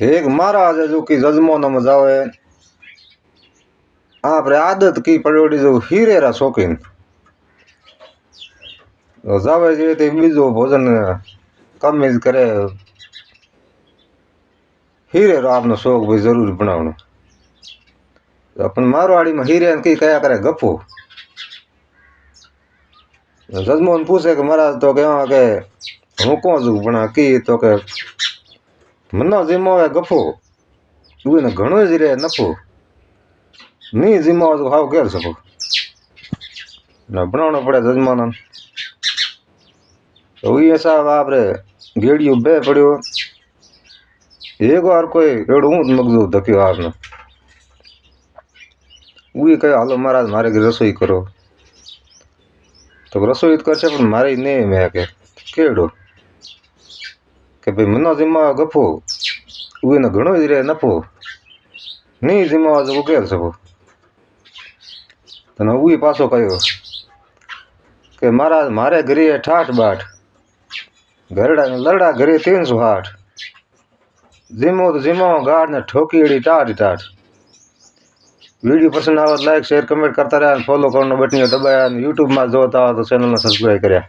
एक महाराज है जो कि जजमाना में जावे आप आदत की पड़ोड़ी जो हीरे रा शौकीन जावे जे ते बीजो भोजन कमीज करे हीरे रो आपनो शौक भाई जरूर बनावनो। अपन मारवाड़ी में हीरे की कया करे गप्पो। जजमोन पूछे कि महाराज तो क्या के हूँ कौन जू बना की तो के मनो जिम्मो है गफो उन घणो जी रे नफो नी जिम्मो तो हाव कर सको ना बनाना पड़े जजमाना। तो ये साहब आप रे गेड़ियो बे पड़ियो एक बार कोई एड़ो ऊंट मगजो धक्यो आपने वही कहे हालो महाराज मारे की रसोई करो तो रसोई कर से पर मारे ने मैं के केड़ो के भाई मनो जिम्मा गफो उहे न घणो जी रे नफो नी जिम्मा जो केर सको तो वही पासो कहो के महाराज मारे घरे ठाठ बाट घरड़ा लड़ड़ा घरे 308 जिमो तो जिमो गाड़ ने ठोकी एड़ी टाट टाट। वीडियो पसंद आवे लाइक शेयर कमेंट करता रहा फॉलो करना बटन दबाया यूट्यूब में जोता हो तो चैनल ने सब्सक्राइब करिया।